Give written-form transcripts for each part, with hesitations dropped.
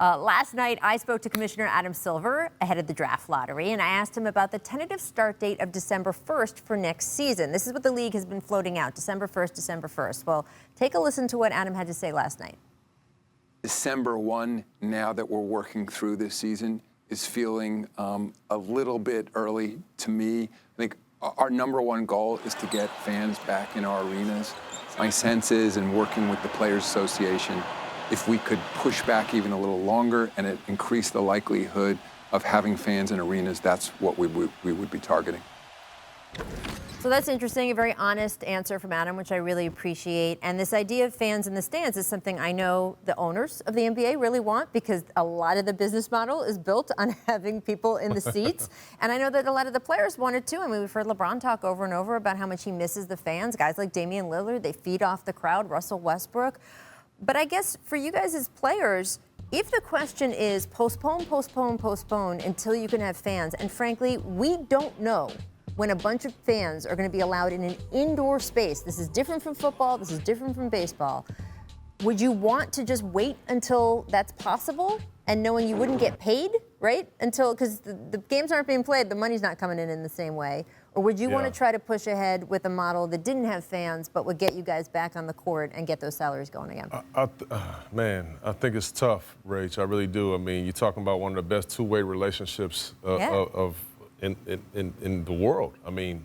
Last night, I spoke to Commissioner Adam Silver ahead of the draft lottery, and I asked him about the tentative start date of December 1st for next season. This is what the league has been floating out, December 1st, December 1st. Well, take a listen to what Adam had to say last night. December 1, now that we're working through this season, is feeling a little bit early to me. I think our number one goal is to get fans back in our arenas. My sense is, in working with the Players Association, if we could push back even a little longer and it increase the likelihood of having fans in arenas, that's what we would be targeting. So that's interesting, a very honest answer from Adam, which I really appreciate. And this idea of fans in the stands is something I know the owners of the NBA really want, because a lot of the business model is built on having people in the seats. And I know that a lot of the players want it too. I mean, we've heard LeBron talk over and over about how much he misses the fans. Guys like Damian Lillard, they feed off the crowd, Russell Westbrook. But I guess for you guys as players, if the question is postpone, postpone, postpone until you can have fans, and frankly, we don't know when a bunch of fans are going to be allowed in an indoor space. This is different from football. This is different from baseball. Would you want to just wait until that's possible and knowing you wouldn't get paid, right? Because the games aren't being played, the money's not coming in the same way. Or would you want to try to push ahead with a model that didn't have fans but would get you guys back on the court and get those salaries going again? Man, I think it's tough, Rach. I really do. I mean, you're talking about one of the best two-way relationships in the world. I mean,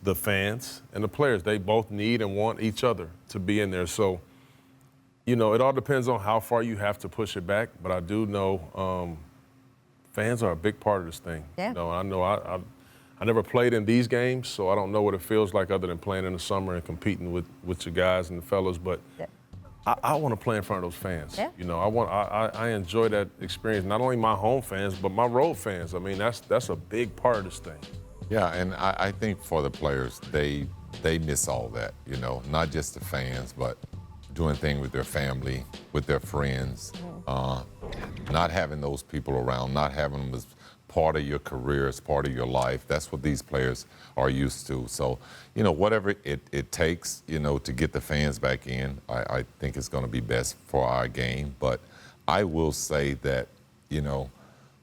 the fans and the players, they both need and want each other to be in there. So, you know, it all depends on how far you have to push it back. But I do know fans are a big part of this thing. Yeah. You know, I never played in these games, so I don't know what it feels like other than playing in the summer and competing with your guys and the fellas. But I want to play in front of those fans. Yeah. You know, I enjoy that experience. Not only my home fans, but my road fans. I mean, that's a big part of this thing. Yeah, and I think for the players, they miss all that. You know, not just the fans, but doing things with their family, with their friends, not having those people around, not having them as part of your career, as part of your life. That's what these players are used to. So, you know, whatever it takes, you know, to get the fans back in, I think it's going to be best for our game. But I will say that, you know,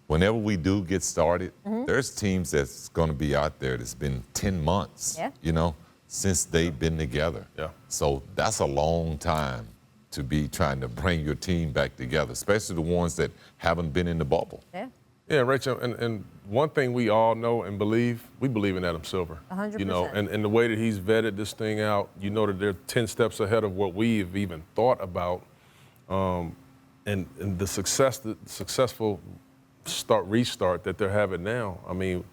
whenever we do get started, there's teams that's going to be out there that's been 10 months, you know, since they've been together. Yeah. So that's a long time to be trying to bring your team back together, especially the ones that haven't been in the bubble. Yeah. Yeah, Rachel, and one thing we all know and believe, we believe in Adam Silver. 100%. You know, and the way that he's vetted this thing out, you know that they're 10 steps ahead of what we've even thought about. And the successful restart that they're having now, I mean,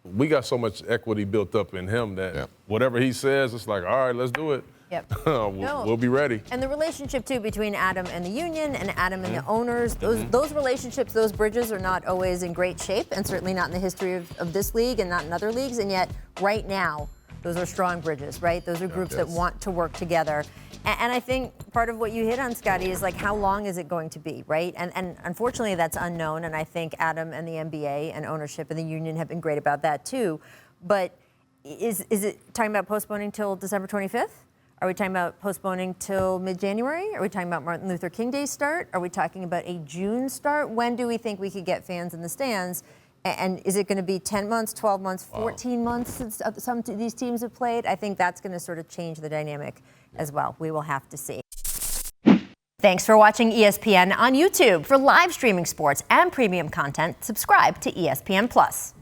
we got so much equity built up in him that whatever he says, it's like, all right, let's do it. Yep. We'll be ready. And the relationship, too, between Adam and the union and Adam and the owners, those relationships, those bridges are not always in great shape, and certainly not in the history of this league and not in other leagues. And yet, right now, those are strong bridges, right? Those are groups that want to work together. And I think part of what you hit on, Scottie, is like, how long is it going to be, right? And unfortunately, that's unknown. And I think Adam and the NBA and ownership and the union have been great about that, too. But is it talking about postponing till December 25th? Are we talking about postponing till mid-January? Are we talking about Martin Luther King Day start? Are we talking about a June start? When do we think we could get fans in the stands? And is it going to be 10 months, 12 months, 14 months since some of these teams have played? I think that's going to sort of change the dynamic as well. We will have to see. Thanks for watching ESPN on YouTube. For live streaming sports and premium content, subscribe to ESPN+.